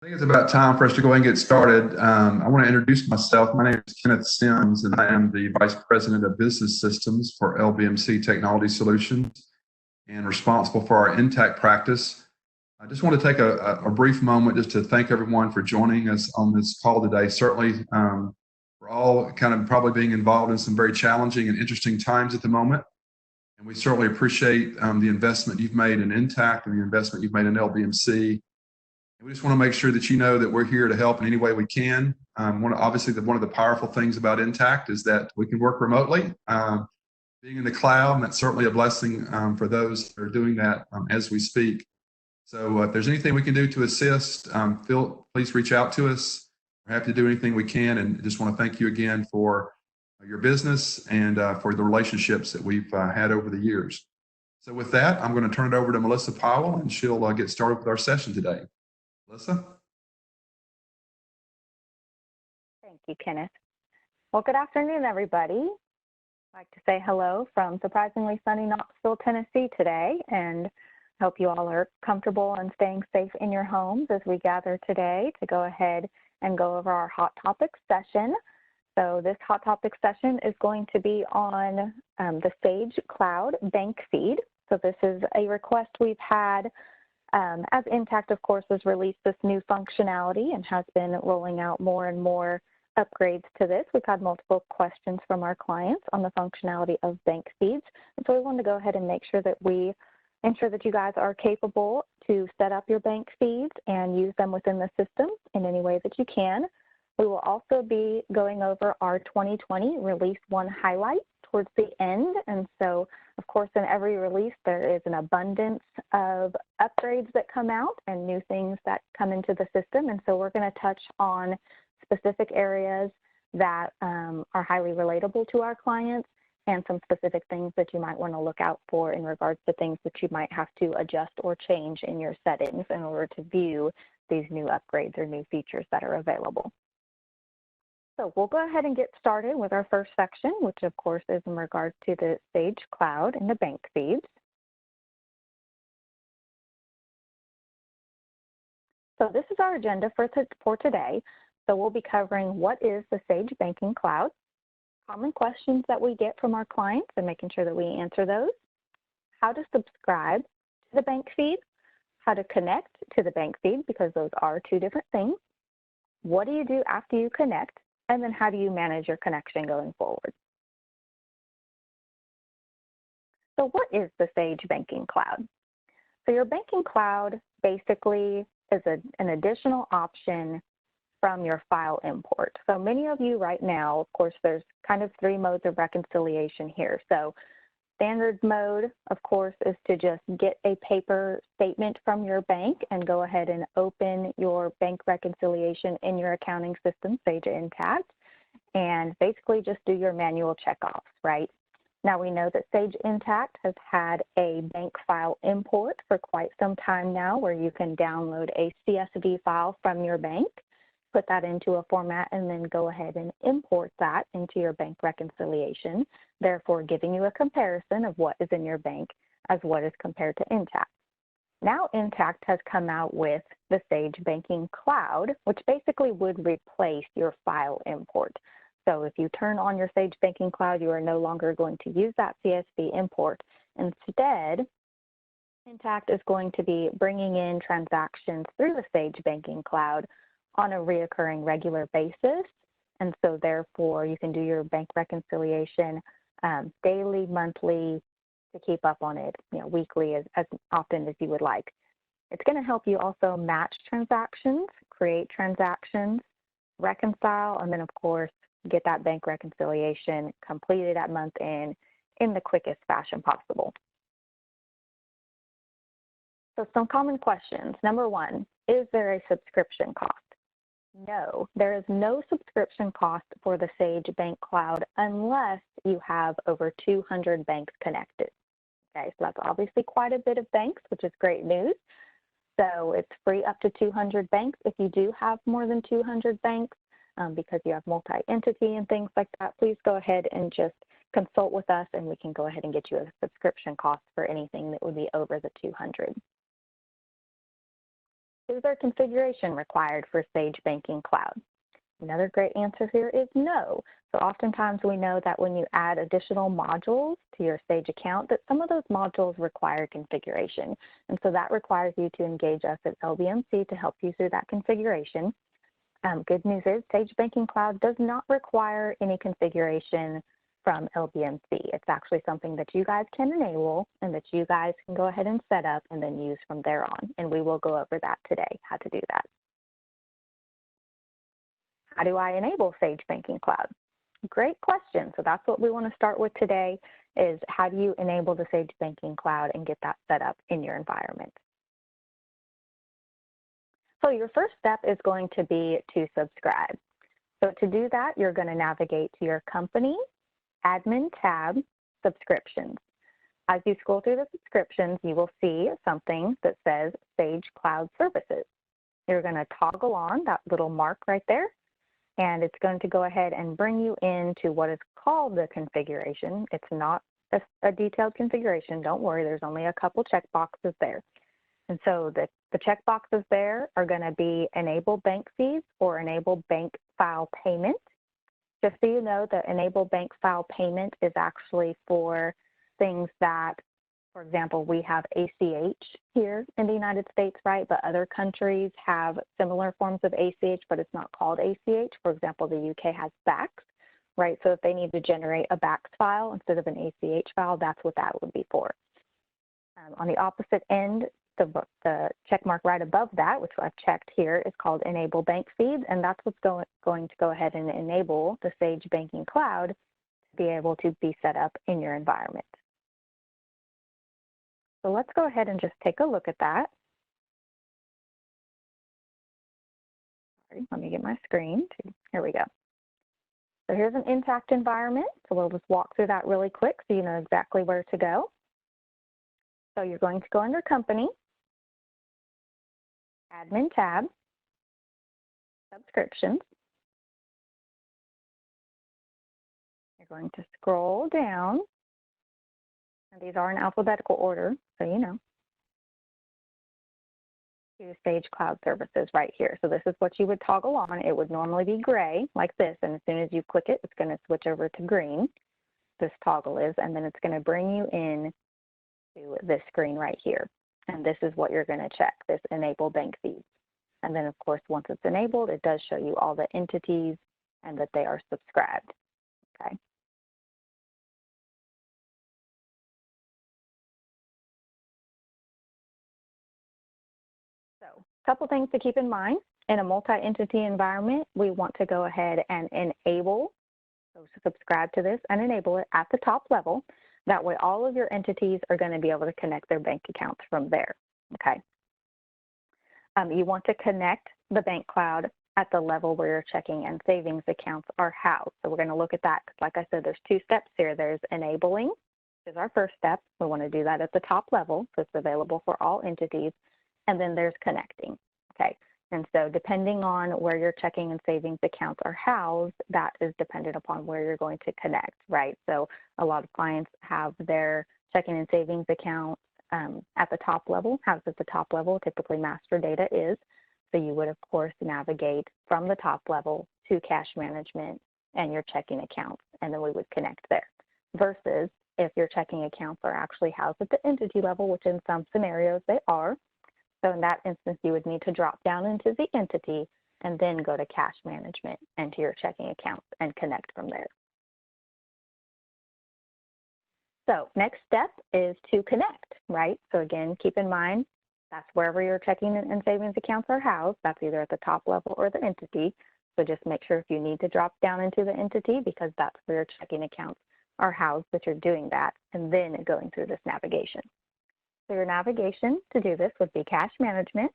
I think it's about time for us to go ahead and get started. I want to introduce myself. My name is Kenneth Sims, and I am the Vice President of Business Systems for LBMC Technology Solutions and responsible for our Intacct practice. I just want to take a brief moment just to thank everyone for joining us on this call today. Certainly, we're all kind of probably being involved in some very challenging and interesting times at the moment. And we certainly appreciate the investment you've made in Intacct and the investment you've made in LBMC. We just want to make sure that you know that we're here to help in any way we can. Obviously, one of the powerful things about Intacct is that we can work remotely. Being in the cloud, and that's certainly a blessing for those that are doing that as we speak. So if there's anything we can do to assist, please reach out to us. We're happy to do anything we can, and just want to thank you again for your business and for the relationships that we've had over the years. So with that, I'm going to turn it over to Melissa Powell, and she'll get started with our session today. Melissa? Thank you, Kenneth. Well, good afternoon, everybody. I'd like to say hello from surprisingly sunny Knoxville, Tennessee today, and hope you all are comfortable and staying safe in your homes as we gather today to go ahead and go over our Hot Topics session. So this Hot Topics session is going to be on the Sage Cloud Bank Feed. So this is a request we've had as Intacct, of course, has released this new functionality and has been rolling out more and more upgrades to this. We've had multiple questions from our clients on the functionality of bank feeds. And so we wanted to go ahead and make sure that we ensure that you guys are capable to set up your bank feeds and use them within the system in any way that you can. We will also be going over our 2020 Release 1 highlights towards the end. And so, of course, in every release, there is an abundance of upgrades that come out and new things that come into the system. And so we're going to touch on specific areas that are highly relatable to our clients and some specific things that you might want to look out for in regards to things that you might have to adjust or change in your settings in order to view these new upgrades or new features that are available. So we'll go ahead and get started with our first section, which of course is in regards to the Sage Cloud and the bank feeds. So this is our agenda for today. So we'll be covering what is the Sage Banking Cloud, common questions that we get from our clients and making sure that we answer those, how to subscribe to the bank feed, how to connect to the bank feed because those are two different things, what do you do after you connect, and then how do you manage your connection going forward? So what is the Sage Banking Cloud? So your banking cloud basically is an additional option from your file import. So many of you right now, of course, there's kind of three modes of reconciliation here. So standard mode, of course, is to just get a paper statement from your bank and go ahead and open your bank reconciliation in your accounting system, Sage Intacct, and basically just do your manual checkoffs, right? Now we know that Sage Intacct has had a bank file import for quite some time now where you can download a CSV file from your bank, put that into a format, and then go ahead and import that into your bank reconciliation, therefore giving you a comparison of what is in your bank as what is compared to Intacct. Now Intacct has come out with the Sage Banking Cloud, which basically would replace your file import. So if you turn on your Sage Banking Cloud, you are no longer going to use that CSV import. Instead, Intacct is going to be bringing in transactions through the Sage Banking Cloud on a reoccurring regular basis. And so therefore you can do your bank reconciliation daily, monthly, to keep up on it, weekly as often as you would like. It's going to help you also match transactions, create transactions, reconcile, and then of course get that bank reconciliation completed at month end in the quickest fashion possible. So some common questions. Number one, is there a subscription cost? No, there is no subscription cost for the Sage Bank Cloud unless you have over 200 banks connected. Okay, so that's obviously quite a bit of banks, which is great news. So it's free up to 200 banks. If you do have more than 200 banks, because you have multi-entity and things like that, please go ahead and just consult with us and we can go ahead and get you a subscription cost for anything that would be over the 200. Is there configuration required for Sage Banking Cloud? Another great answer here is no. So oftentimes we know that when you add additional modules to your Sage account, that some of those modules require configuration. And so that requires you to engage us at LBMC to help you through that configuration. Good news is Sage Banking Cloud does not require any configuration from LBMC. It's actually something that you guys can enable and that you guys can go ahead and set up and then use from there on. And we will go over that today, how to do that. How do I enable Sage Banking Cloud? Great question. So that's what we want to start with today is how do you enable the Sage Banking Cloud and get that set up in your environment? So your first step is going to be to subscribe. So to do that, you're going to navigate to your company, admin tab, subscriptions. As you scroll through the subscriptions, you will see something that says Sage Cloud Services. You're going to toggle on that little mark right there, and it's going to go ahead and bring you into what is called the configuration. It's not a detailed configuration. Don't worry, there's only a couple checkboxes there. And so the checkboxes there are going to be enable bank feeds or enable bank file payment. Just so you know, the enable bank file payment is actually for things that, for example, we have ACH here in the United States, right? But other countries have similar forms of ACH, but it's not called ACH. For example, the UK has BACS, right? So if they need to generate a BACS file instead of an ACH file, that's what that would be for. On the opposite end, the check mark right above that, which I've checked here, is called Enable Bank Feeds, and that's what's going to go ahead and enable the Sage Banking Cloud to be able to be set up in your environment. So let's go ahead and just take a look at that. Sorry, let me get my screen. Here we go. So here's an Intacct environment. So we'll just walk through that really quick so you know exactly where to go. So you're going to go under Company, Admin tab, Subscriptions. You're going to scroll down, and these are in alphabetical order, so you know, to Sage Cloud Services right here. So this is what you would toggle on. It would normally be gray like this, and as soon as you click it, it's going to switch over to green. This toggle is, and then it's going to bring you in to this screen right here. And this is what you're going to check, this Enable Bank Feeds. And then, of course, once it's enabled, it does show you all the entities and that they are subscribed, okay? So a couple things to keep in mind. In a multi-entity environment, we want to go ahead and enable, so subscribe to this and enable it at the top level. That way, all of your entities are going to be able to connect their bank accounts from there, okay? You want to connect the bank cloud at the level where your checking and savings accounts are housed. So we're going to look at that. Like I said, there's two steps here. There's enabling, which is our first step. We want to do that at the top level, so it's available for all entities. And then there's connecting, okay? And so depending on where your checking and savings accounts are housed, that is dependent upon where you're going to connect, right? So a lot of clients have their checking and savings accounts at the top level, housed at the top level, typically master data is. So you would, of course, navigate from the top level to cash management and your checking accounts, and then we would connect there. Versus if your checking accounts are actually housed at the entity level, which in some scenarios they are. So in that instance, you would need to drop down into the entity and then go to cash management and to your checking accounts and connect from there. So next step is to connect, right? So again, keep in mind, that's wherever your checking and savings accounts are housed. That's either at the top level or the entity. So just make sure if you need to drop down into the entity, because that's where your checking accounts are housed, that you're doing that, and then going through this navigation. So your navigation to do this would be Cash Management,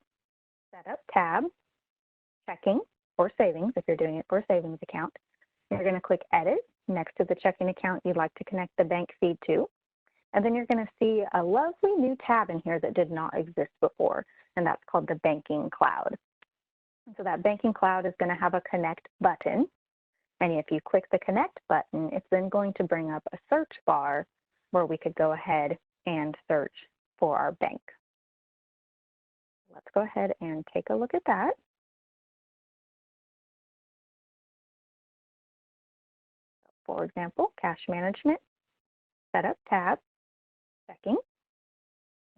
Setup tab, Checking or Savings, if you're doing it for a savings account. You're going to click Edit next to the checking account you'd like to connect the bank feed to. And then you're going to see a lovely new tab in here that did not exist before, and that's called the Banking Cloud. And so that Banking Cloud is going to have a Connect button. And if you click the Connect button, it's then going to bring up a search bar where we could go ahead and search for our bank. let's go ahead and take a look at that. For example, cash management, setup tab, checking,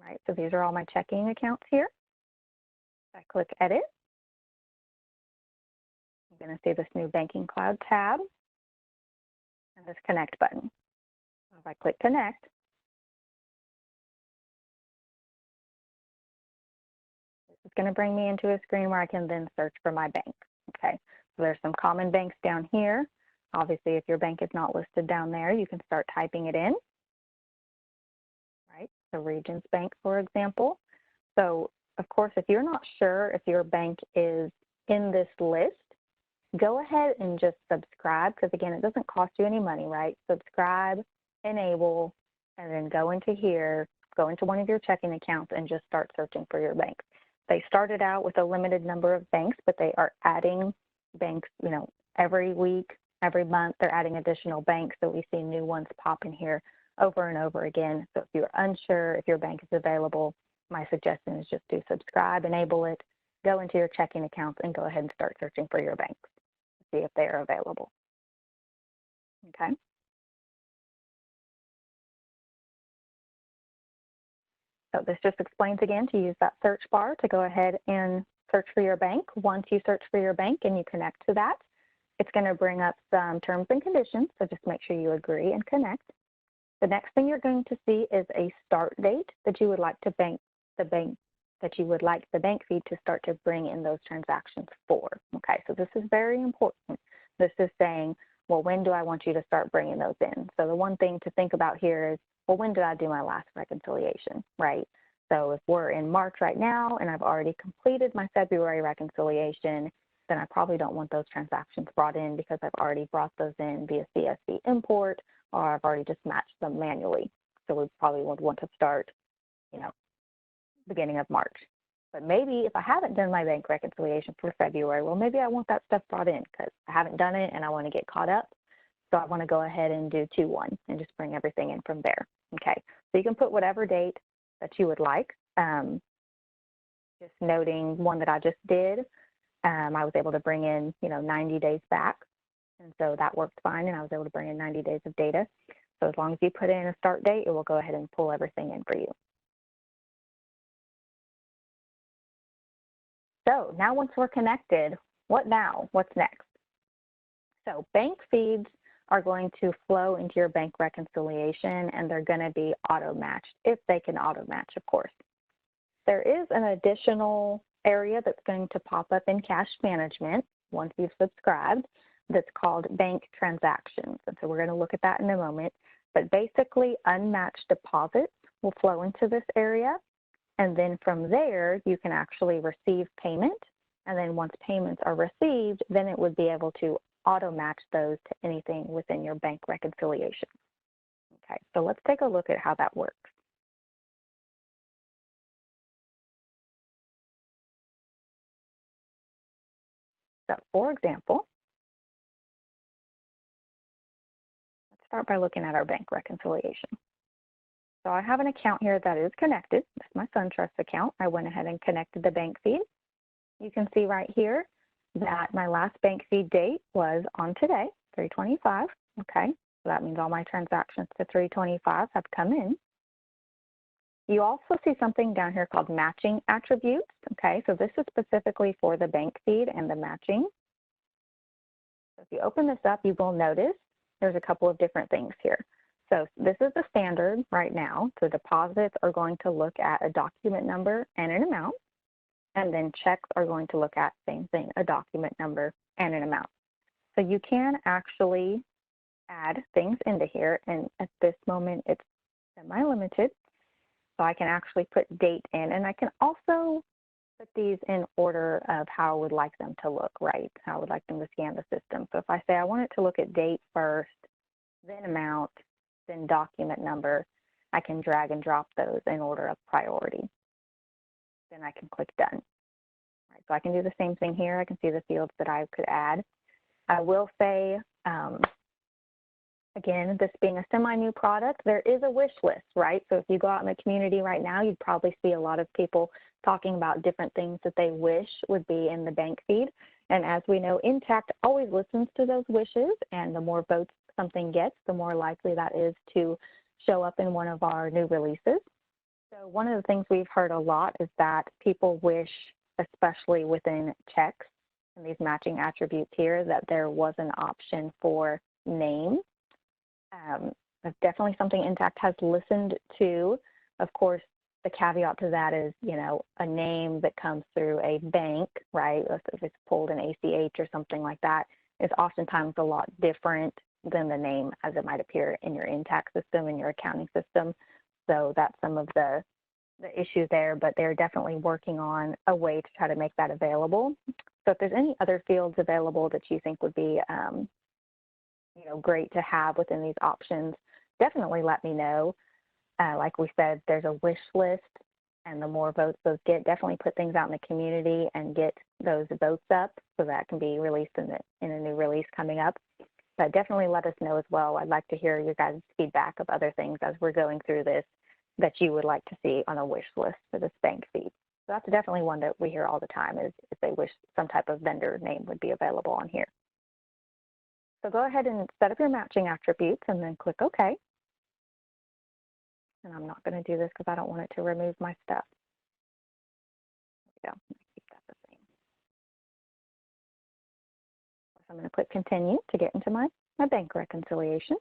right? So these are all my checking accounts here. I click edit. I'm going to see this new banking cloud tab and this connect button. If I click connect, this is going to bring me into a screen where I can then search for my bank. Okay, so there's some common banks down here. Obviously, if your bank is not listed down there, you can start typing it in, right? So Regions Bank, for example. So, of course, if you're not sure if your bank is in this list, go ahead and just subscribe, because again, it doesn't cost you any money, right? Subscribe, enable, and then go into here, go into one of your checking accounts and just start searching for your bank. They started out with a limited number of banks, but they are adding banks, you know, every week, every month, they're adding additional banks. So we see new ones pop in here over and over again. So if you're unsure if your bank is available, my suggestion is just to subscribe, enable it, go into your checking accounts and go ahead and start searching for your banks to see if they are available. Okay. So this just explains again to use that search bar to go ahead and search for your bank. Once you search for your bank and you connect to that, it's going to bring up some terms and conditions. So just make sure you agree and connect. The next thing you're going to see is a start date that you would like the bank feed to start to bring in those transactions for. Okay, so this is very important. This is saying, well, when do I want you to start bringing those in? So the one thing to think about here is, well, when did I do my last reconciliation, right? So if we're in March right now and I've already completed my February reconciliation, then I probably don't want those transactions brought in because I've already brought those in via CSV import, or I've already just matched them manually. So we probably would want to start, you know, beginning of March. But maybe if I haven't done my bank reconciliation for February, well, maybe I want that stuff brought in because I haven't done it and I want to get caught up. So I want to go ahead and do 2/1 and just bring everything in from there. Okay, so you can put whatever date that you would like. Just noting one that I just did, I was able to bring in, 90 days back. And so that worked fine, and I was able to bring in 90 days of data. So as long as you put in a start date, it will go ahead and pull everything in for you. So now once we're connected, what now? What's next? So bank feeds are going to flow into your bank reconciliation, and they're going to be auto-matched if they can auto-match, of course. There is an additional area that's going to pop up in cash management once you've subscribed that's called bank transactions. And so we're going to look at that in a moment. But basically, unmatched deposits will flow into this area. And then from there, you can actually receive payment. And then once payments are received, then it would be able to auto-match those to anything within your bank reconciliation. Okay, so let's take a look at how that works. So for example, let's start by looking at our bank reconciliation. So I have an account here that is connected. This is my SunTrust account. I went ahead and connected the bank feed. You can see right here that my last bank feed date was on today, 3/25. Okay, so that means all my transactions to 3/25 have come in. You also see something down here called matching attributes. Okay, so this is specifically for the bank feed and the matching. So if you open this up, you will notice there's a couple of different things here. So this is the standard right now. So deposits are going to look at a document number and an amount. And then checks are going to look at same thing, a document number and an amount. So you can actually add things into here. And at this moment, it's semi-limited. So I can actually put date in, and I can also put these in order of how I would like them to look, right? How I would like them to scan the system. So if I say I want it to look at date first, then amount, then document number, I can drag and drop those in order of priority. Then I can click done. Right, so I can do the same thing here. I can see the fields that I could add. I will say Again, this being a semi-new product, there is a wish list, right? So if you go out in the community right now, you'd probably see a lot of people talking about different things that they wish would be in the bank feed. And as we know, Intacct always listens to those wishes, and the more votes something gets, the more likely that is to show up in one of our new releases. So one of the things we've heard a lot is that people wish, especially within checks and these matching attributes here, that there was an option for name. That's definitely something Intacct has listened to. Of course, the caveat to that is, you know, a name that comes through a bank, right? If it's pulled in ACH or something like that, is oftentimes a lot different than the name as it might appear in your Intacct system, in your accounting system. So that's some of the issue there, but they're definitely working on a way to try to make that available. So if there's any other fields available that you think would be, you know, great to have within these options, definitely let me know. Like we said, there's a wish list, and the more votes those get, definitely put things out in the community and get those votes up so that can be released in a new release coming up. But definitely let us know as well. I'd like to hear your guys' feedback of other things as we're going through this that you would like to see on a wish list for this bank feed. So that's definitely one that we hear all the time, is if they wish some type of vendor name would be available on here. So go ahead and set up your matching attributes and then click OK. And I'm not going to do this because I don't want it to remove my stuff. There we go. Keep that the same. So I'm going to click Continue to get into my bank reconciliation.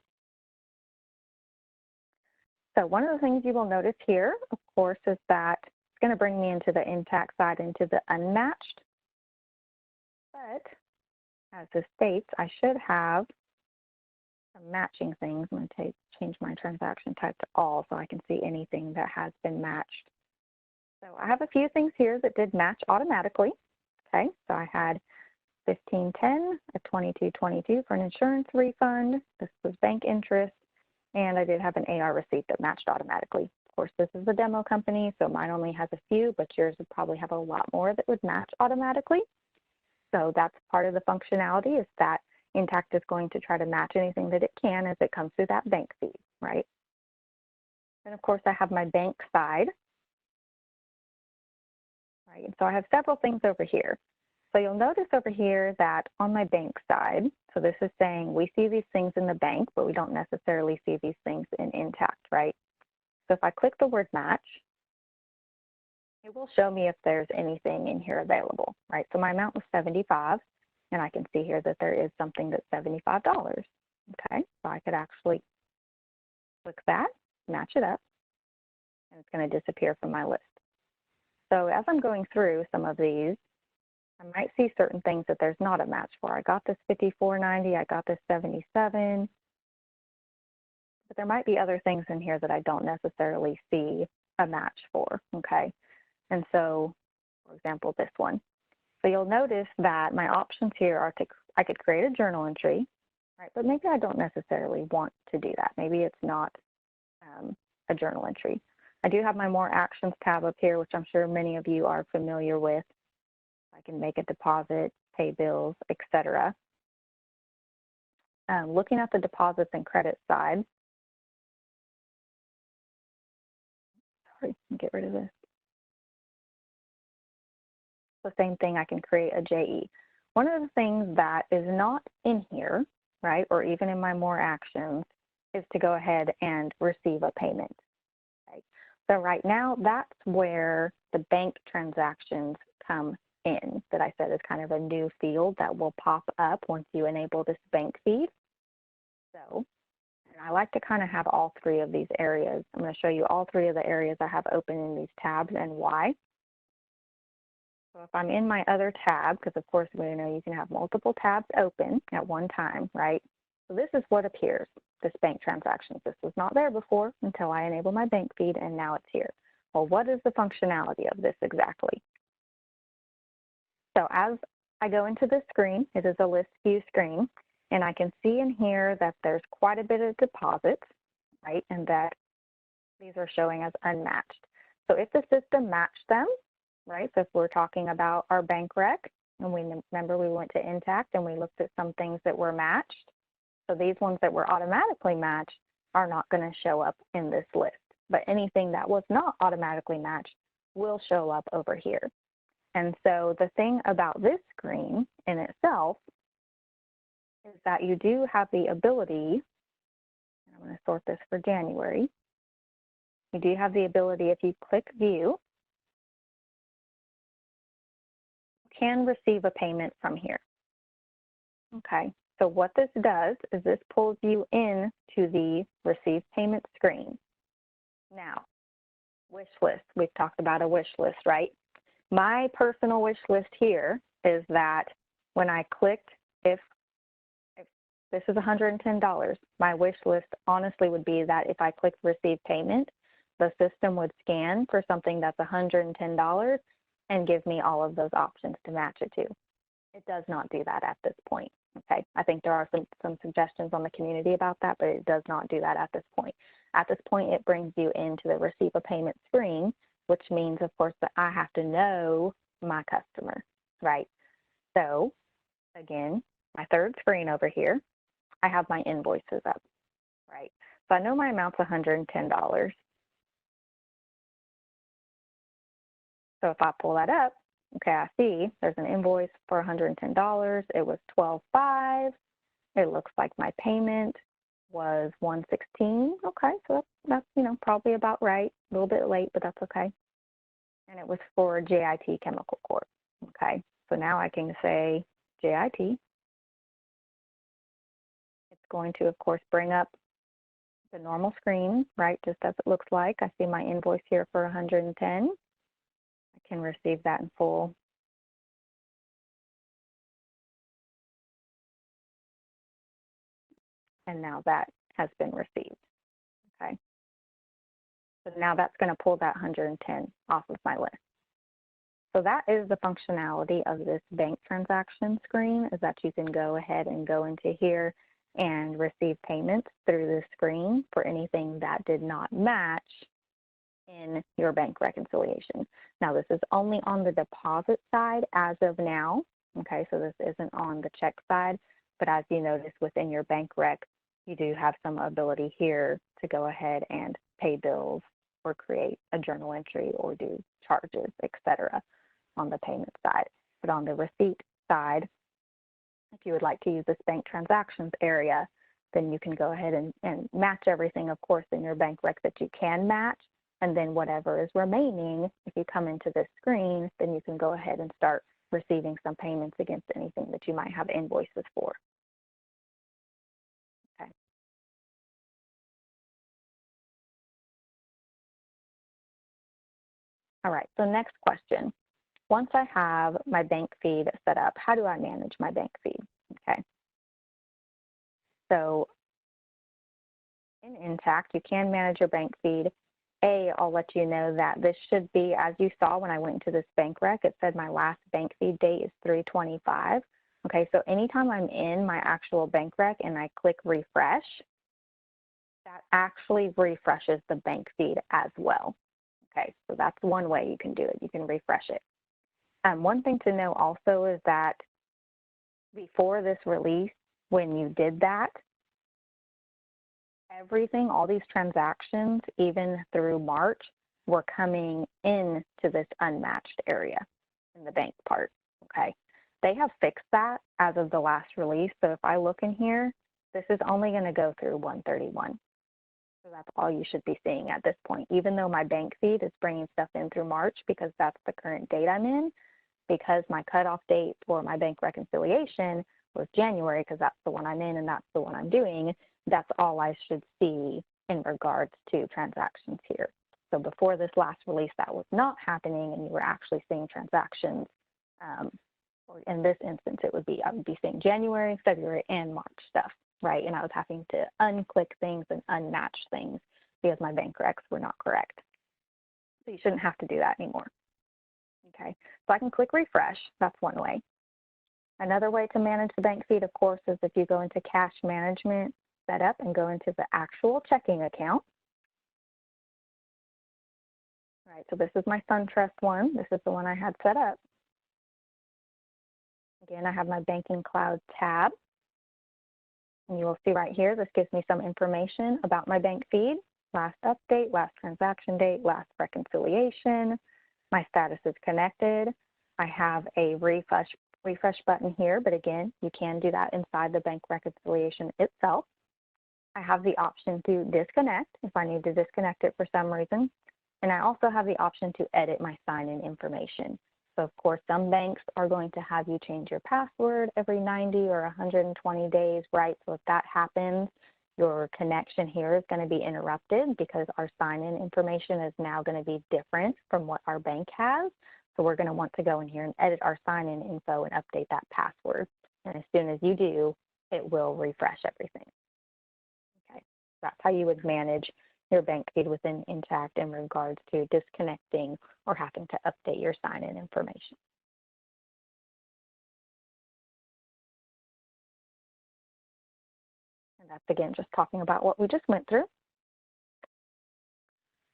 So one of the things you will notice here, of course, is that it's going to bring me into the Intacct side, into the unmatched. But as this states, I should have some matching things. I'm going to change my transaction type to all so I can see anything that has been matched. So I have a few things here that did match automatically. Okay, so I had 1510, a 2222 for an insurance refund. This was bank interest. And I did have an AR receipt that matched automatically. Of course, this is a demo company, so mine only has a few, but yours would probably have a lot more that would match automatically. So that's part of the functionality, is that Intacct is going to try to match anything that it can as it comes through that bank feed, right? And of course, I have my bank side, right? And so I have several things over here. So you'll notice over here that on my bank side, so this is saying we see these things in the bank, but we don't necessarily see these things in Intacct, right? So if I click the word match, it will show me if there's anything in here available, right? So my amount was $75, and I can see here that there is something that's $75. Okay, so I could actually click that, match it up, and it's going to disappear from my list. So as I'm going through some of these, I might see certain things that there's not a match for. I got this $54.90, I got this $77, but there might be other things in here that I don't necessarily see a match for, okay? And so, for example, this one. So you'll notice that my options here are I could create a journal entry, right? But maybe I don't necessarily want to do that. Maybe it's not a journal entry. I do have my More Actions tab up here, which I'm sure many of you are familiar with. I can make a deposit, pay bills, etc. Looking at the deposits and credit side, sorry, get rid of this. The same thing, I can create a JE. One of the things that is not in here, right, or even in my More Actions, is to go ahead and receive a payment. Okay? So right now, that's where the bank transactions come in, that I said is kind of a new field that will pop up once you enable this bank feed. So, and I like to kind of have all three of these areas. I'm going to show you all three of the areas I have open in these tabs and why. So if I'm in my other tab, because of course we know you can have multiple tabs open at one time, right? So this is what appears, this bank transactions. This was not there before until I enable my bank feed, and now it's here. Well, what is the functionality of this exactly? So as I go into this screen, it is a list view screen, and I can see in here that there's quite a bit of deposits, right? And that these are showing as unmatched. So if the system matched them, right? So if we're talking about our bank rec, and we remember we went to Intacct and we looked at some things that were matched, So these ones that were automatically matched are not going to show up in this list. But anything that was not automatically matched will show up over here. And so the thing about this screen in itself is that you do have the ability, and I'm going to sort this for January, you do have the ability, if you click view, you can receive a payment from here. Okay, so what this does is this pulls you in to the receive payment screen. Now, wish list, we've talked about a wish list, right? My personal wish list here is that when I clicked, if this is $110, my wish list honestly would be that if I clicked receive payment, the system would scan for something that's $110 and give me all of those options to match it to. It does not do that at this point, okay? I think there are some suggestions on the community about that, but it does not do that at this point. At this point, it brings you into the receive a payment screen, which means, of course, that I have to know my customer, right? So, again, my third screen over here, I have my invoices up, right? So I know my amount's $110. So if I pull that up, okay, I see there's an invoice for $110. It was $12.05. It looks like my payment was $116. Okay, so that's probably about right. A little bit late, but that's okay. And it was for JIT Chemical Corp. Okay, so now I can say JIT. It's going to, of course, bring up the normal screen, right, just as it looks like. I see my invoice here for $110. I can receive that in full. And now that has been received, okay? So now that's going to pull that 110 off of my list. So that is the functionality of this bank transaction screen, is that you can go ahead and go into here and receive payments through this screen for anything that did not match in your bank reconciliation. Now, this is only on the deposit side as of now, okay? So this isn't on the check side, but as you notice within your bank rec, you do have some ability here to go ahead and pay bills or create a journal entry or do charges, etc. on the payment side. But on the receipt side, if you would like to use this bank transactions area, then you can go ahead and match everything, of course, in your bank rec that you can match. And then whatever is remaining, if you come into this screen, then you can go ahead and start receiving some payments against anything that you might have invoices for. Okay. All right, so next question. Once I have my bank feed set up, how do I manage my bank feed? Okay. So in Intacct, you can manage your bank feed. I'll let you know that this should be, as you saw when I went into this bank rec, it said my last bank feed date is 3/25. Okay, so anytime I'm in my actual bank rec and I click refresh, that actually refreshes the bank feed as well. Okay, so that's one way you can do it. You can refresh it. One thing to know also is that before this release, when you did that, everything, all these transactions, even through March, were coming into this unmatched area in the bank part, okay? They have fixed that as of the last release. So if I look in here, this is only going to go through 131. So that's all you should be seeing at this point. Even though my bank feed is bringing stuff in through March because that's the current date I'm in, because my cutoff date for my bank reconciliation was January, because that's the one I'm in and that's the one I'm doing, that's all I should see in regards to transactions here. So before this last release, that was not happening, and you were actually seeing transactions. Or in this instance, I would be seeing January, February, and March stuff, right? And I was having to unclick things and unmatch things because my bank recs were not correct. So you shouldn't have to do that anymore. Okay, so I can click refresh. That's one way. Another way to manage the bank feed, of course, is if you go into cash management setup and go into the actual checking account. All right, so this is my SunTrust one. This is the one I had set up. Again, I have my Banking Cloud tab. And you will see right here, this gives me some information about my bank feed, last update, last transaction date, last reconciliation. My status is connected. I have a refresh button here, but again, you can do that inside the bank reconciliation itself. I have the option to disconnect if I need to disconnect it for some reason. And I also have the option to edit my sign-in information. So of course, some banks are going to have you change your password every 90 or 120 days, right? So if that happens, your connection here is going to be interrupted because our sign-in information is now going to be different from what our bank has. So we're going to want to go in here and edit our sign-in info and update that password. And as soon as you do, it will refresh everything. Okay, that's how you would manage your bank feed within Intacct in regards to disconnecting or having to update your sign-in information. And that's, again, just talking about what we just went through.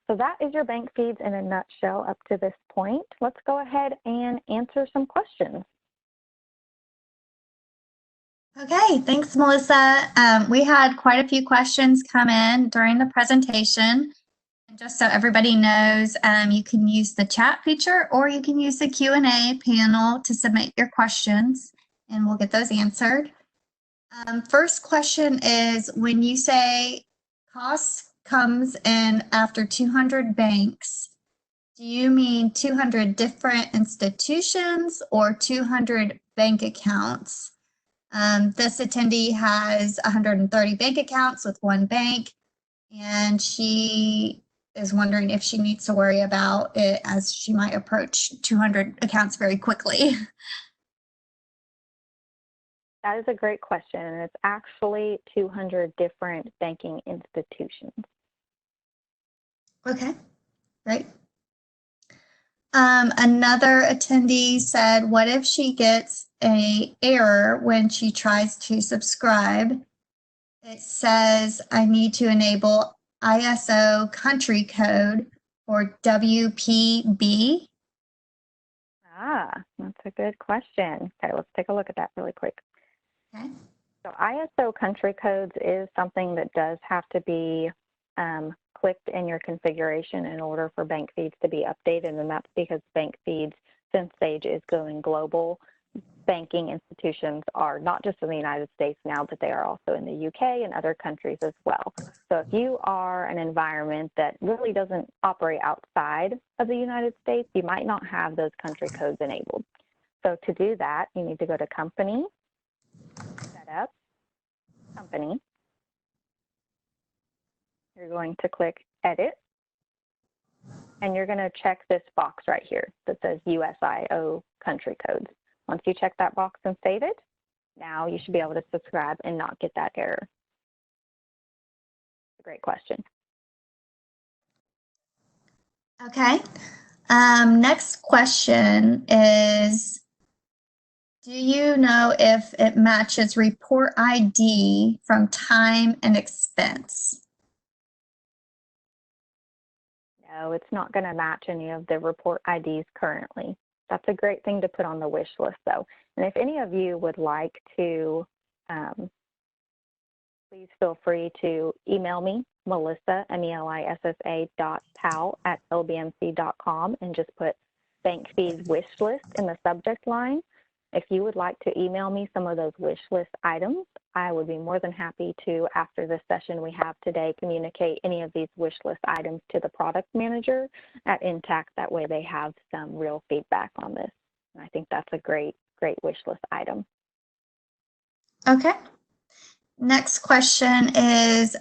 So that is your bank feeds in a nutshell up to this point. Let's go ahead and answer some questions. Okay, thanks, Melissa. We had quite a few questions come in during the presentation. And just so everybody knows, you can use the chat feature or you can use the Q&A panel to submit your questions, and we'll get those answered. First question is, when you say cost comes in after 200 banks, do you mean 200 different institutions or 200 bank accounts? This attendee has 130 bank accounts with one bank, and she is wondering if she needs to worry about it as she might approach 200 accounts very quickly. That is a great question, and it's actually 200 different banking institutions. Okay, great. Another attendee said, what if she gets an error when she tries to subscribe? It says, I need to enable ISO country code or WPB. That's a good question. Okay, let's take a look at that really quick. Okay. So ISO country codes is something that does have to be clicked in your configuration in order for bank feeds to be updated, and that's because bank feeds, since Sage is going global, banking institutions are not just in the United States now, but they are also in the UK and other countries as well. So if you are an environment that really doesn't operate outside of the United States, you might not have those country codes enabled. So to do that, you need to go to Company, Setup, Company. You're going to click Edit, and you're going to check this box right here that says USIO country codes. Once you check that box and save it, now you should be able to subscribe and not get that error. A great question. Okay. Next question is, do you know if it matches report ID from time and expense? No, it's not going to match any of the report IDs currently. That's a great thing to put on the wish list, though. And if any of you would like to, please feel free to email me, Melissa, melissa.powell@lbmc.com, and just put bank feeds wish list in the subject line. If you would like to email me some of those wish list items, I would be more than happy to, after this session we have today, communicate any of these wish list items to the product manager at Intacct. That way they have some real feedback on this. And I think that's a great wish list item. Okay. Next question is,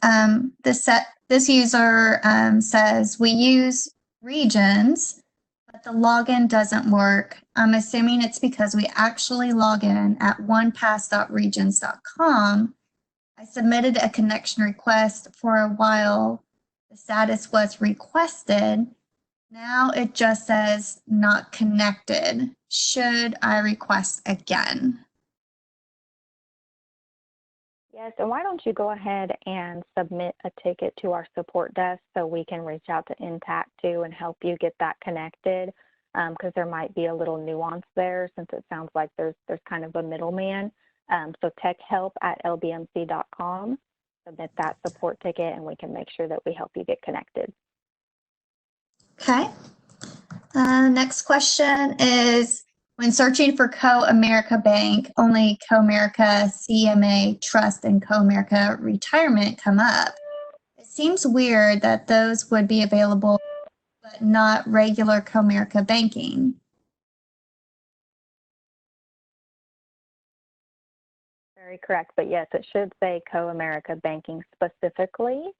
this user says, we use regions, but the login doesn't work. I'm assuming it's because we actually log in at onepass.regions.com. I submitted a connection request for a while. The status was requested. Now it just says not connected. Should I request again? Yes, and why don't you go ahead and submit a ticket to our support desk so we can reach out to Intacct too and help you get that connected, because there might be a little nuance there since it sounds like there's kind of a middleman. So techhelp@lbmc.com, submit that support ticket, and we can make sure that we help you get connected. Okay. Next question is, when searching for Co-America Bank, only Co-America CMA Trust and Co-America Retirement come up. It seems weird that those would be available, but not regular Co-America banking. Very correct, but yes, it should say Co-America Banking specifically.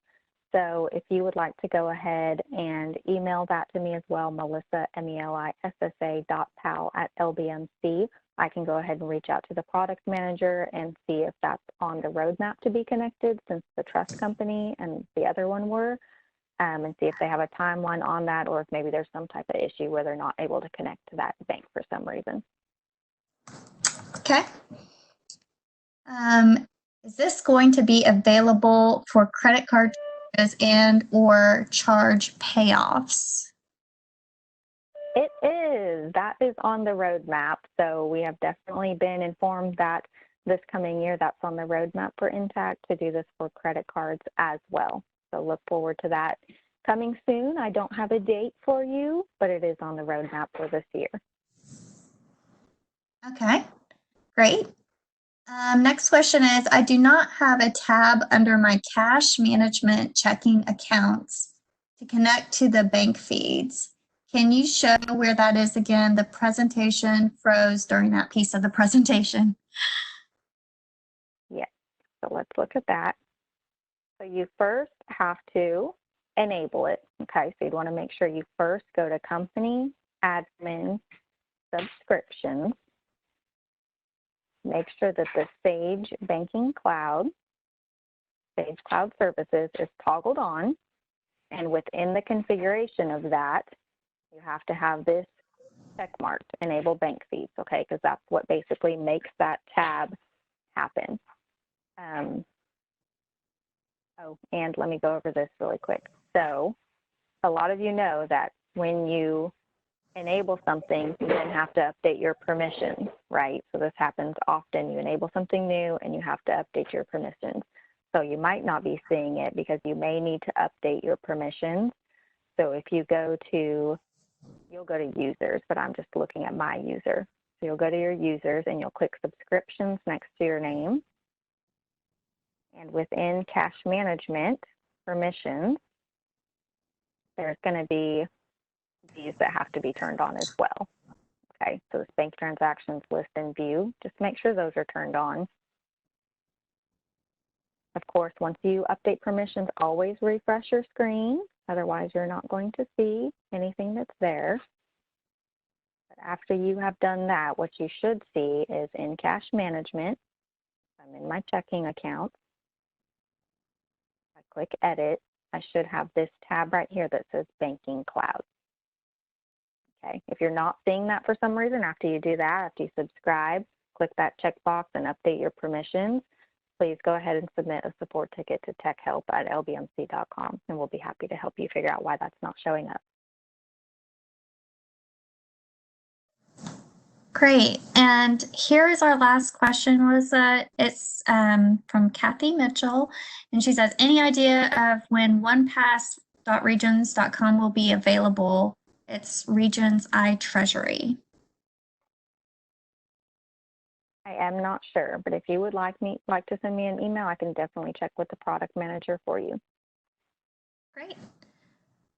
So if you would like to go ahead and email that to me as well, Melissa, melissa.powell@lbmc, I can go ahead and reach out to the product manager and see if that's on the roadmap to be connected, since the trust company and the other one were, and see if they have a timeline on that, or if maybe there's some type of issue where they're not able to connect to that bank for some reason. Okay. Is this going to be available for credit card charges and or charge payoffs? It is. That is on the roadmap. So we have definitely been informed that this coming year, that's on the roadmap for Intacct to do this for credit cards as well. So look forward to that coming soon. I don't have a date for you, but it is on the roadmap for this year. Okay, great. Next question is, I do not have a tab under my cash management checking accounts to connect to the bank feeds. Can you show where that is again? The presentation froze during that piece of the presentation. Yes, so let's look at that. So you first have to enable it, okay? So you'd want to make sure you first go to Company, Admin, Subscriptions. Make sure that the Sage Banking Cloud, Sage Cloud Services is toggled on. And within the configuration of that, you have to have this check marked, Enable Bank Feeds, okay? Because that's what basically makes that tab happen. Oh, and let me go over this really quick. So a lot of you know that when you enable something, you then have to update your permissions, right? So this happens often. You enable something new and you have to update your permissions. So you might not be seeing it because you may need to update your permissions. So if you go to, you'll go to users, but I'm just looking at my user. So you'll go to your users and you'll click subscriptions next to your name. And within cash management permissions, there's going to be these that have to be turned on as well. Okay, so this bank transactions list and view, just make sure those are turned on. Of course, once you update permissions, always refresh your screen. Otherwise, you're not going to see anything that's there. But after you have done that, what you should see is in cash management, I'm in my checking account. I click edit. I should have this tab right here that says Banking Cloud. Okay, if you're not seeing that for some reason, after you do that, after you subscribe, click that checkbox and update your permissions, please go ahead and submit a support ticket to techhelp@lbmc.com, and we'll be happy to help you figure out why that's not showing up. Great. And here is our last question, Melissa. It's from Kathy Mitchell, and she says, any idea of when onepass.regions.com will be available? It's Regions iTreasury. I am not sure, but if you would like to send me an email, I can definitely check with the product manager for you. Great.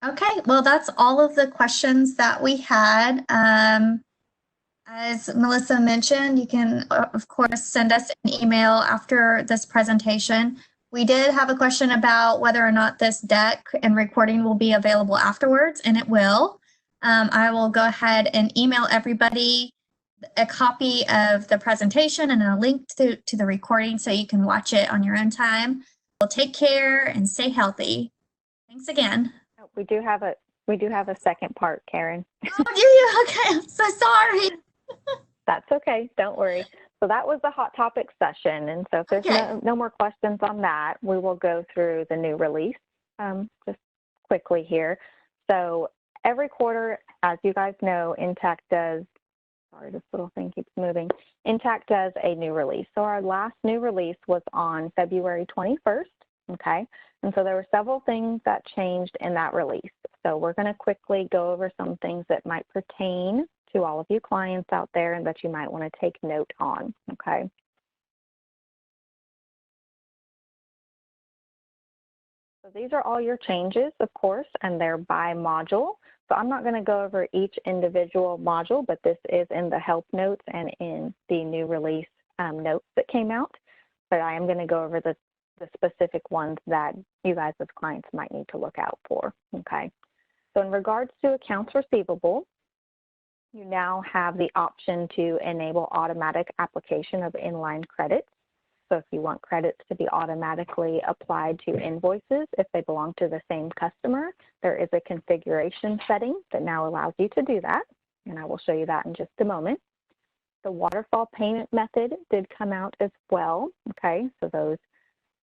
Okay, well, that's all of the questions that we had. As Melissa mentioned, you can, of course, send us an email after this presentation. We did have a question about whether or not this deck and recording will be available afterwards, and it will. I will go ahead and email everybody a copy of the presentation and a link to the recording so you can watch it on your own time. Well, take care and stay healthy. Thanks again. We do have a second part, Karen. Oh, do you? Okay, I'm so sorry. That's okay. Don't worry. So that was the hot topic session. And so if there's no more questions on that, we will go through the new release just quickly here. So every quarter, as you guys know, Intacct does Sorry, this little thing keeps moving. Intacct does a new release. So our last new release was on February 21st, okay? And so there were several things that changed in that release. So we're going to quickly go over some things that might pertain to all of you clients out there and that you might want to take note on, okay? So these are all your changes, of course, and they're by module. So I'm not going to go over each individual module, but this is in the help notes and in the new release notes that came out. But I am going to go over the specific ones that you guys as clients might need to look out for, okay? So in regards to accounts receivable, you now have the option to enable automatic application of inline credits. So if you want credits to be automatically applied to invoices if they belong to the same customer, there is a configuration setting that now allows you to do that, and I will show you that in just a moment. The waterfall payment method did come out as well, okay? So those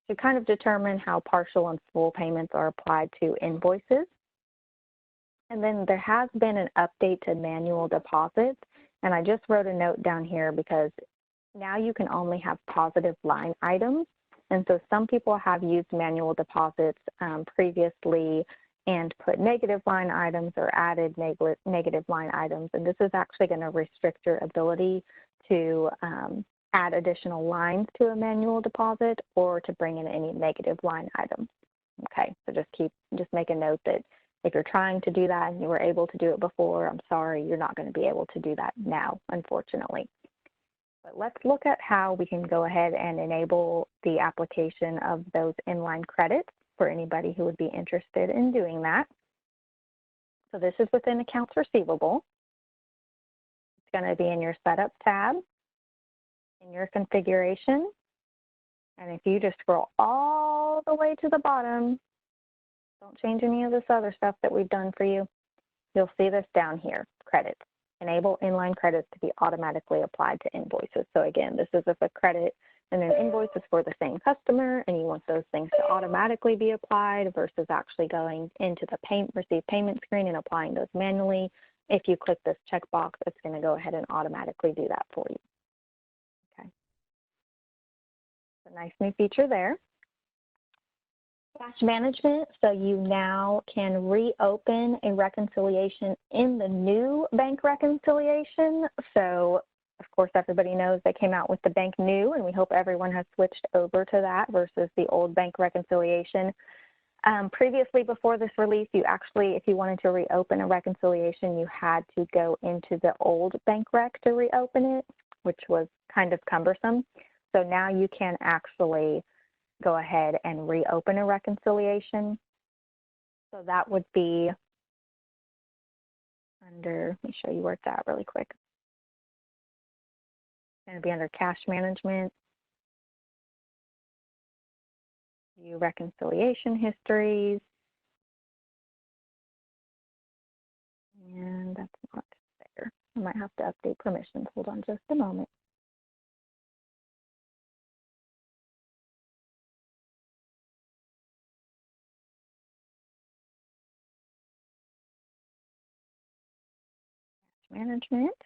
to kind of determine how partial and full payments are applied to invoices. And then there has been an update to manual deposits, and I just wrote a note down here because now you can only have positive line items. And so some people have used manual deposits previously and put negative line items or added negative line items. And this is actually going to restrict your ability to add additional lines to a manual deposit or to bring in any negative line items. Okay, so just make a note that if you're trying to do that and you were able to do it before, I'm sorry, you're not going to be able to do that now, unfortunately. But let's look at how we can go ahead and enable the application of those inline credits for anybody who would be interested in doing that. So this is within accounts receivable. It's going to be in your setup tab, in your configuration. And if you just scroll all the way to the bottom, don't change any of this other stuff that we've done for you, you'll see this down here, credits. Enable inline credits to be automatically applied to invoices. So again, this is if a credit and an invoice is for the same customer and you want those things to automatically be applied versus actually going into the receive payment screen and applying those manually. If you click this checkbox, it's going to go ahead and automatically do that for you. Okay. It's a nice new feature there. Cash management, so you now can reopen a reconciliation in the new bank reconciliation. So, of course, everybody knows they came out with the bank new, and we hope everyone has switched over to that versus the old bank reconciliation. Previously, before this release, you actually, if you wanted to reopen a reconciliation, you had to go into the old bank rec to reopen it, which was kind of cumbersome. So now you can actually go ahead and reopen a reconciliation. So that would be under, let me show you where it's at really quick. It's going to be under cash management, view reconciliation histories, and that's not there. I might have to update permissions. Hold on just a moment. Management.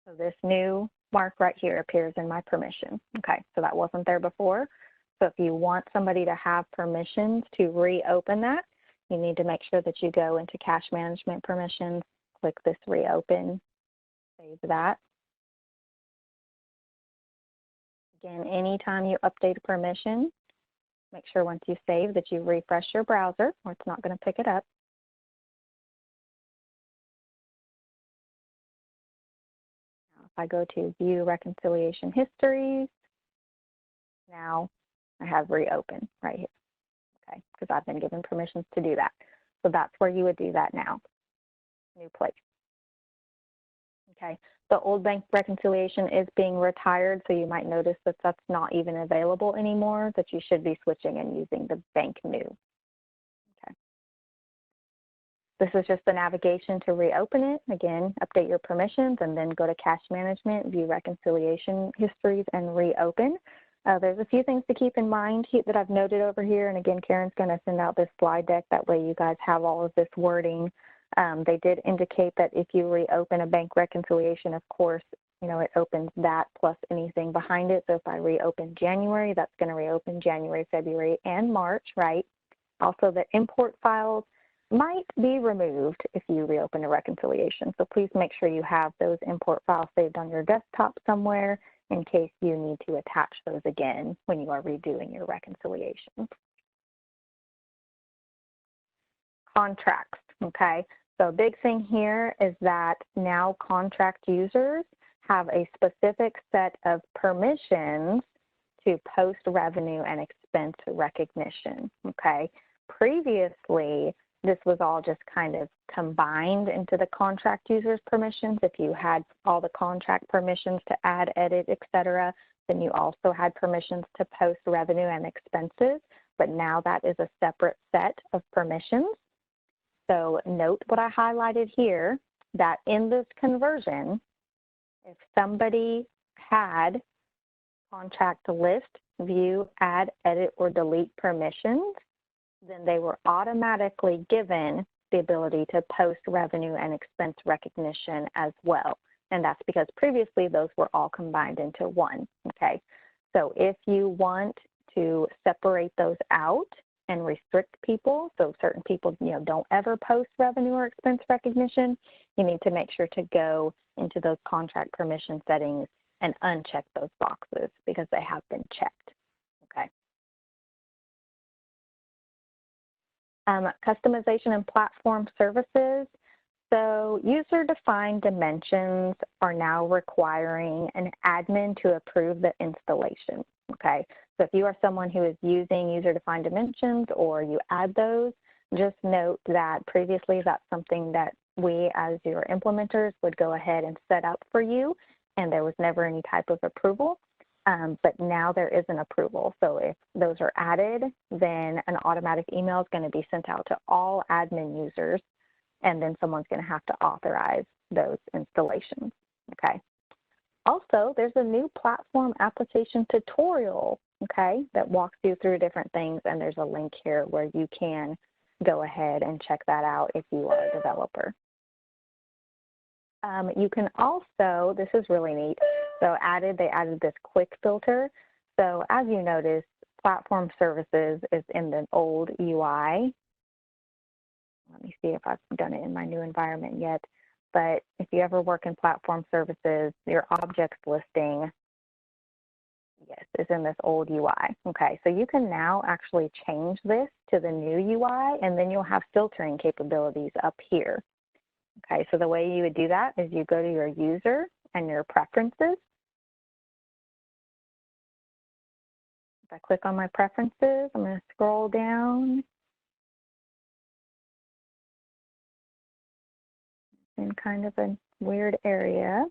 So this new mark right here appears in my permission. Okay, so that wasn't there before. So if you want somebody to have permissions to reopen that, you need to make sure that you go into cash management permissions, click this reopen, save that. Again, anytime you update a permission, make sure once you save that you refresh your browser or it's not going to pick it up. If I go to view reconciliation histories, now I have reopen right here, okay, because I've been given permissions to do that. So that's where you would do that now, new place. Okay, the old bank reconciliation is being retired, so you might notice that that's not even available anymore, that you should be switching and using the bank new. This is just the navigation to reopen it. Again, update your permissions and then go to cash management, view reconciliation histories, and reopen. There's a few things to keep in mind that I've noted over here. And again, Karen's going to send out this slide deck. That way you guys have all of this wording They did indicate that if you reopen a bank reconciliation, of course, it opens that plus anything behind it. So if I reopen January, that's going to reopen January, February, and March, right? Also, the import files might be removed if you reopen a reconciliation. So please make sure you have those import files saved on your desktop somewhere in case you need to attach those again when you are redoing your reconciliation. Contracts, okay? So a big thing here is that now contract users have a specific set of permissions to post revenue and expense recognition, okay? Previously, this was all just kind of combined into the contract users permissions. If you had all the contract permissions to add, edit, etc., then you also had permissions to post revenue and expenses, but now that is a separate set of permissions. So note what I highlighted here, that in this conversion, if somebody had contract list, view, add, edit, or delete permissions, then they were automatically given the ability to post revenue and expense recognition as well. And that's because previously those were all combined into one, okay? So if you want to separate those out and restrict people, so certain people, don't ever post revenue or expense recognition, you need to make sure to go into those contract permission settings and uncheck those boxes because they have been checked, okay? Customization and platform services. So user-defined dimensions are now requiring an admin to approve the installation, okay? So if you are someone who is using user-defined dimensions or you add those, just note that previously that's something that we as your implementers would go ahead and set up for you, and there was never any type of approval. But now there is an approval. So if those are added, then an automatic email is going to be sent out to all admin users, and then someone's going to have to authorize those installations, okay? Also, there's a new platform application tutorial, okay, that walks you through different things, and there's a link here where you can go ahead and check that out if you are a developer. You can also, this is really neat, so they added this quick filter. So as you notice, platform services is in the old UI. Let me see if I've done it in my new environment yet. But if you ever work in platform services, your objects listing, yes, is in this old UI. Okay, so you can now actually change this to the new UI, and then you'll have filtering capabilities up here. Okay, so the way you would do that is you go to your user and your preferences. If I click on my preferences, I'm going to scroll down. In kind of a weird area.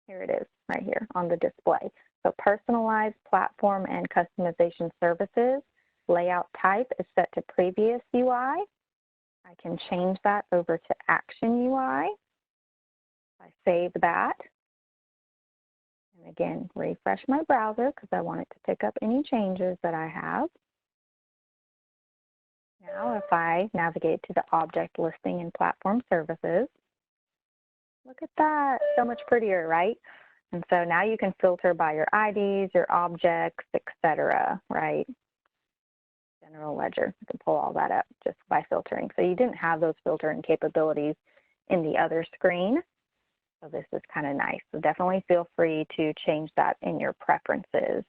Here it is, right here on the display. So personalized platform and customization services. Layout type is set to previous UI. I can change that over to Action UI. I save that. And again, refresh my browser because I want it to pick up any changes that I have. Now, if I navigate to the object listing in platform services, look at that, so much prettier, right? And so now you can filter by your IDs, your objects, etc., right? General ledger, you can pull all that up just by filtering. So you didn't have those filtering capabilities in the other screen. So this is kind of nice. So definitely feel free to change that in your preferences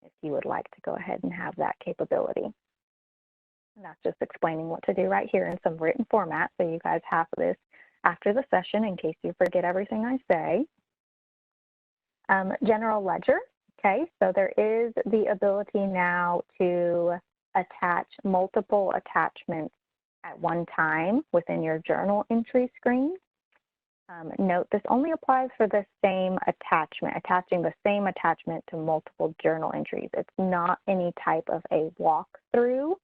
if you would like to go ahead and have that capability. And that's just explaining what to do right here in some written format. So you guys have this after the session in case you forget everything I say. General ledger, okay, so there is the ability now to attach multiple attachments at one time within your journal entry screen. Note this only applies for the same attachment, attaching the same attachment to multiple journal entries. It's not any type of a walkthrough.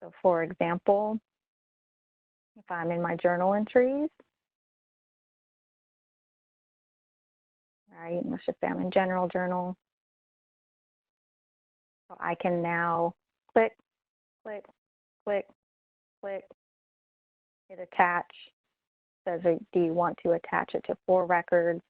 So for example, if I'm in my journal entries, right, let's just say I'm in general journal. So I can now click, click, click, click, Hit attach. Says, do you want to attach it to 4 records?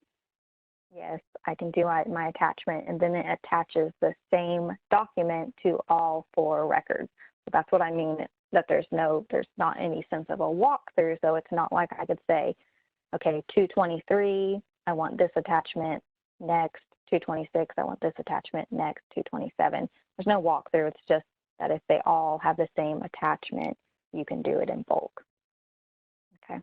Yes, I can do my attachment, and then it attaches the same document to all 4 records. So that's what I mean, that there's not any sense of a walkthrough. So it's not like I could say, okay, 223, I want this attachment, next. 226, I want this attachment, next. 227. There's no walkthrough. It's just that if they all have the same attachment, you can do it in bulk. Okay.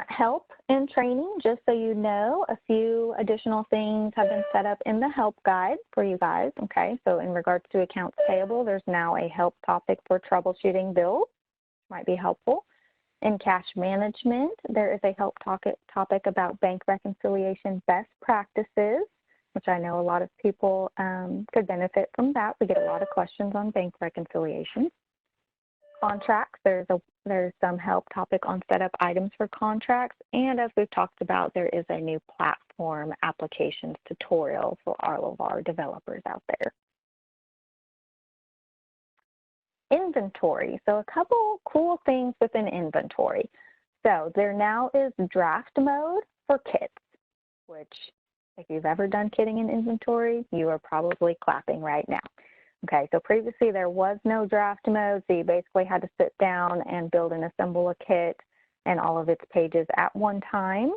Help and training, just so you know, a few additional things have been set up in the help guide for you guys. Okay, so in regards to accounts payable, there's now a help topic for troubleshooting bills, might be helpful. In cash management, there is a help topic about bank reconciliation best practices, which I know a lot of people could benefit from that. We get a lot of questions on bank reconciliation. Contracts, there's some help topic on setup items for contracts. And as we've talked about, there is a new platform applications tutorial for all of our developers out there. Inventory. So a couple cool things within inventory. So there now is draft mode for kits, which if you've ever done kitting in inventory, you are probably clapping right now. Okay, so previously there was no draft mode, so you basically had to sit down and build and assemble a kit and all of its pages at one time,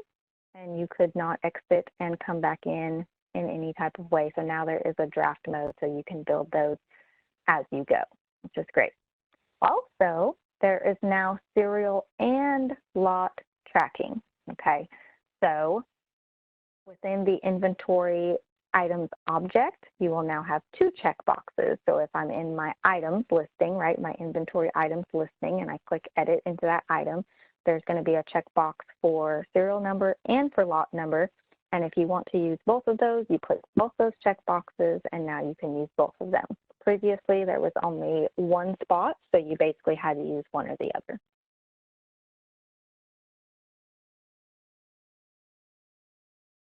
and you could not exit and come back in any type of way. So now there is a draft mode, so you can build those as you go, which is great. Also, there is now serial and lot tracking, okay? So within the inventory items object, you will now have 2 checkboxes. So if I'm in my items listing, right, my inventory items listing, and I click edit into that item, there's going to be a checkbox for serial number and for lot number. And if you want to use both of those, you put both those checkboxes, and now you can use both of them. Previously, there was only one spot, so you basically had to use one or the other.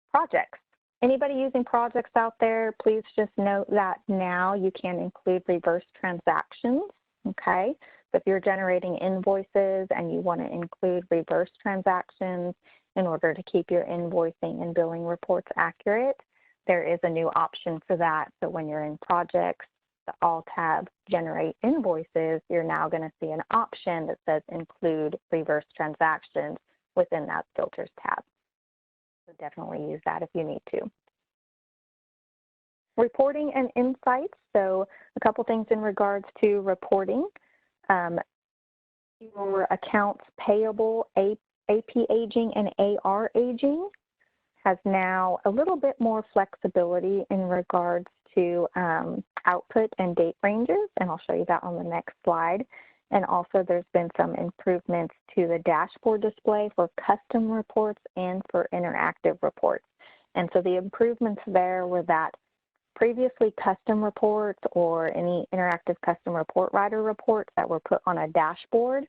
Projects. Anybody using projects out there, please just note that now you can include reverse transactions, okay? So if you're generating invoices and you want to include reverse transactions in order to keep your invoicing and billing reports accurate, there is a new option for that. So when you're in projects, the Alt tab, generate invoices, you're now going to see an option that says include reverse transactions within that filters tab. So definitely use that if you need to. Reporting and insights. So a couple things in regards to reporting. Your accounts payable, AP aging, and AR aging has now a little bit more flexibility in regards to output and date ranges, and I'll show you that on the next slide. And also there's been some improvements to the dashboard display for custom reports and for interactive reports. And so the improvements there were that previously custom reports or any interactive custom report writer reports that were put on a dashboard,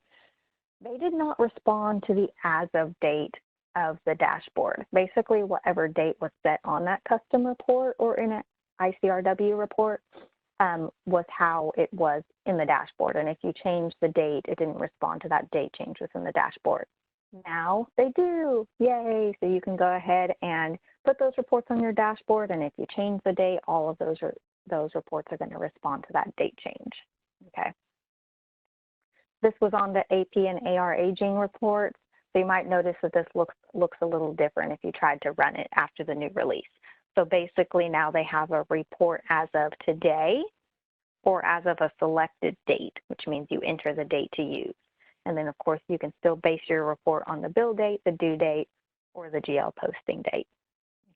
they did not respond to the as of date of the dashboard. Basically, whatever date was set on that custom report or in an ICRW report was how it was in the dashboard. And if you change the date, it didn't respond to that date change within the dashboard. Now they do, yay! So you can go ahead and put those reports on your dashboard, and if you change the date, all of those reports are going to respond to that date change, okay? This was on the AP and AR aging reports. So you might notice that this looks a little different if you tried to run it after the new release. So basically now they have a report as of today or as of a selected date, which means you enter the date to use. And then of course you can still base your report on the bill date, the due date, or the GL posting date,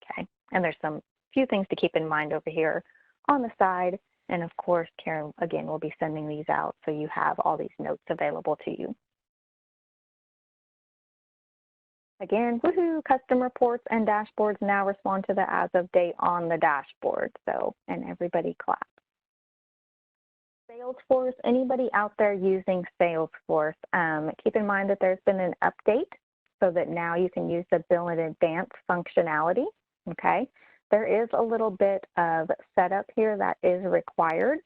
okay? And there's some few things to keep in mind over here on the side. And of course, Karen, again, will be sending these out so you have all these notes available to you. Again, woohoo, custom reports and dashboards now respond to the as of date on the dashboard. So, and everybody clap. Salesforce, anybody out there using Salesforce, keep in mind that there's been an update so that now you can use the bill in advance functionality, okay? There is a little bit of setup here that is required.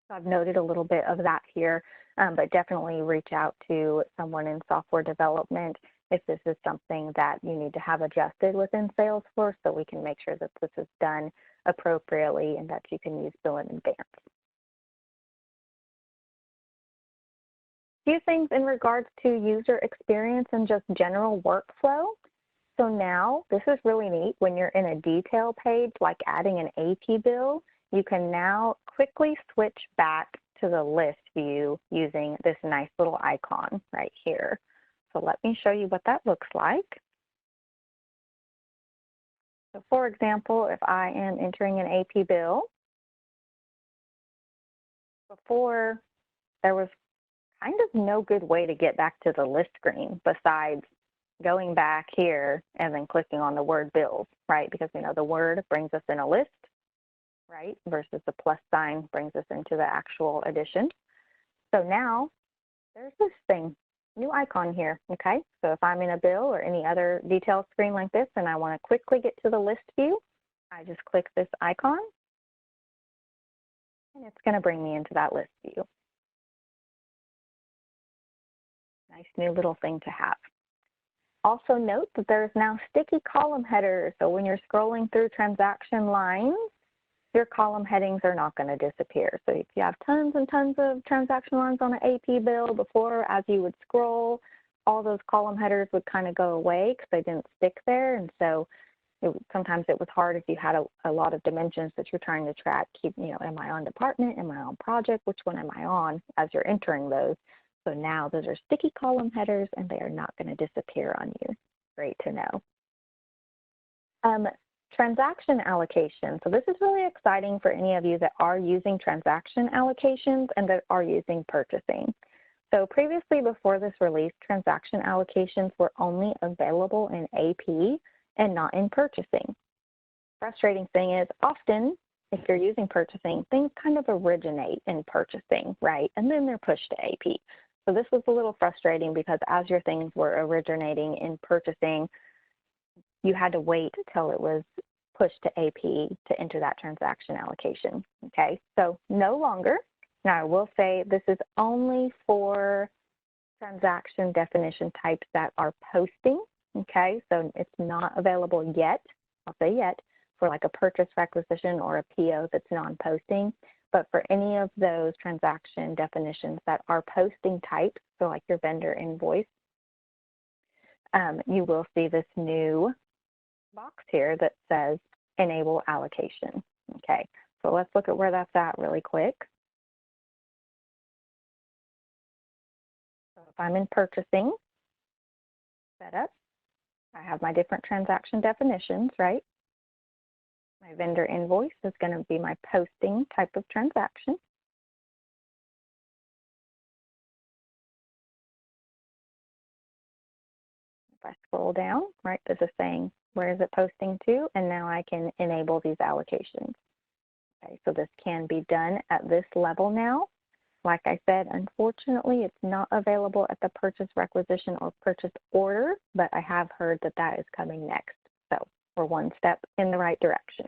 So I've noted a little bit of that here, but definitely reach out to someone in software development if this is something that you need to have adjusted within Salesforce, so we can make sure that this is done appropriately and that you can use bill in advance. A few things in regards to user experience and just general workflow. So now this is really neat. When you're in a detail page, like adding an AP bill, you can now quickly switch back to the list view using this nice little icon right here. So let me show you what that looks like. So for example, if I am entering an AP bill, before there was kind of no good way to get back to the list screen besides going back here and then clicking on the word bills, right? Because we know the word brings us in a list, right? Versus the plus sign brings us into the actual addition. So now there's this thing, new icon here, okay? So if I'm in a bill or any other detail screen like this and I want to quickly get to the list view, I just click this icon and it's going to bring me into that list view. Nice new little thing to have. Also note that there's now sticky column headers. So when you're scrolling through transaction lines, your column headings are not going to disappear. So if you have tons and tons of transaction lines on an AP bill, before as you would scroll, all those column headers would kind of go away because they didn't stick there. And so sometimes it was hard if you had a lot of dimensions that you're trying to track. Am I on department? Am I on project? Which one am I on as you're entering those? So now those are sticky column headers and they are not going to disappear on you. Great to know. Transaction allocation. So this is really exciting for any of you that are using transaction allocations and that are using purchasing. So previously, before this release, transaction allocations were only available in AP and not in purchasing. Frustrating thing is often, if you're using purchasing, things kind of originate in purchasing, right? And then they're pushed to AP. So this was a little frustrating because as your things were originating in purchasing, you had to wait until it was pushed to AP to enter that transaction allocation, okay? So no longer. Now I will say this is only for transaction definition types that are posting, okay? So it's not available yet, I'll say yet, for like a purchase requisition or a PO that's non-posting. But for any of those transaction definitions that are posting types, so like your vendor invoice, you will see this new box here that says enable allocation. Okay, so let's look at where that's at really quick. So if I'm in purchasing setup, I have my different transaction definitions, right? My vendor invoice is going to be my posting type of transaction. If I scroll down, right, this is saying where is it posting to, and now I can enable these allocations. Okay, so this can be done at this level now. Like I said, unfortunately, it's not available at the purchase requisition or purchase order, but I have heard that that is coming next. So we're one step in the right direction.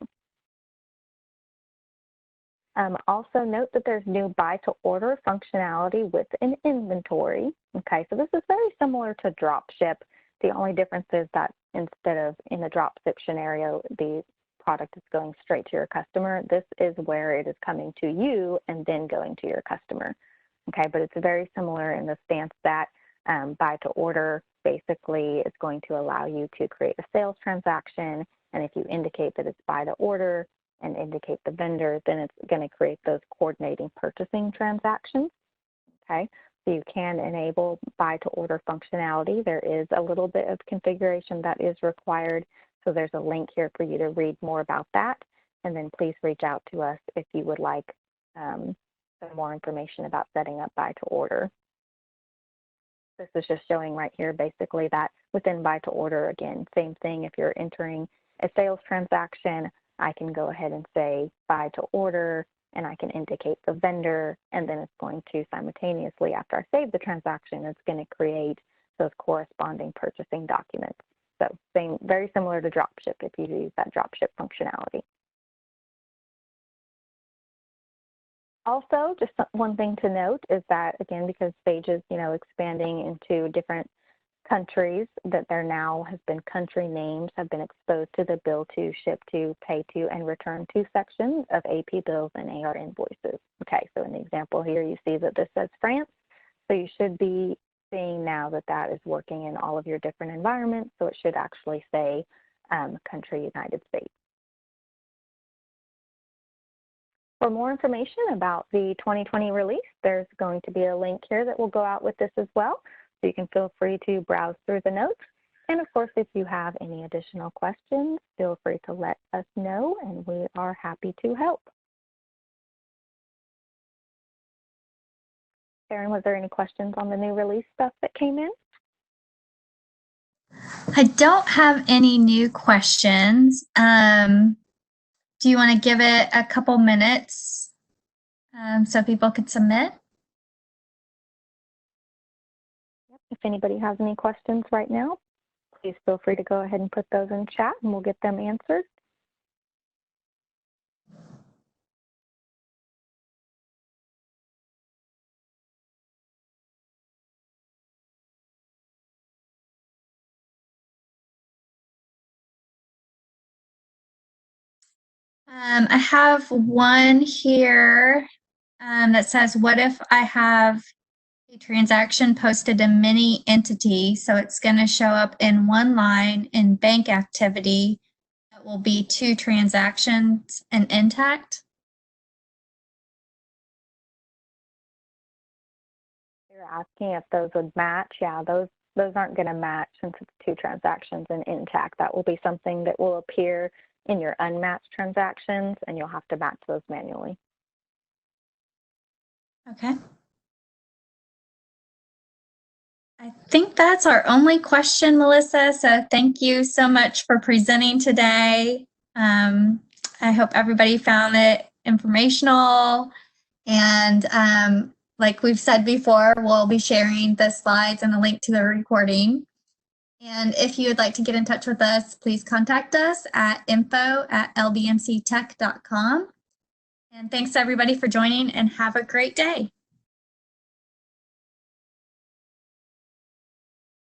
Also note that there's new buy to order functionality with an inventory. Okay, so this is very similar to dropship. The only difference is that instead of in the dropship scenario, the product is going straight to your customer. This is where it is coming to you and then going to your customer. Okay, but it's very similar in the stance that buy to order basically is going to allow you to create a sales transaction. And if you indicate that it's buy to order and indicate the vendor, then it's going to create those coordinating purchasing transactions. Okay, so you can enable buy to order functionality. There is a little bit of configuration that is required. So there's a link here for you to read more about that. And then please reach out to us if you would like some more information about setting up buy to order. This is just showing right here basically that within buy to order, again, same thing. If you're entering a sales transaction, I can go ahead and say buy to order, and I can indicate the vendor, and then it's going to simultaneously, after I save the transaction, it's going to create those corresponding purchasing documents. So same, very similar to dropship if you use that dropship functionality. Also, just one thing to note is that, again, because Sage is, expanding into different countries, that there now has been country names have been exposed to the bill to, ship to, pay to, and return to sections of AP bills and AR invoices. Okay, so in the example here, you see that this says France. So you should be seeing now that that is working in all of your different environments. So it should actually say country United States. For more information about the 2020 release, there's going to be a link here that will go out with this as well. So you can feel free to browse through the notes. And of course, if you have any additional questions, feel free to let us know, and we are happy to help. Karen, was there any questions on the new release stuff that came in? I don't have any new questions. Do you want to give it a couple minutes so people could submit? If anybody has any questions right now, please feel free to go ahead and put those in chat and we'll get them answered. I have one here that says, what if I have a transaction posted to many entities, so it's going to show up in one line in bank activity that will be 2 transactions in Intacct? You're asking if those would match. Yeah, those aren't going to match since it's 2 transactions in Intacct. That will be something that will appear in your unmatched transactions, and you'll have to match those manually. Okay. I think that's our only question, Melissa. So thank you so much for presenting today. I hope everybody found it informational. And like we've said before, we'll be sharing the slides and the link to the recording. And if you would like to get in touch with us, please contact us at info@lbmctech.com. And thanks everybody for joining, and have a great day.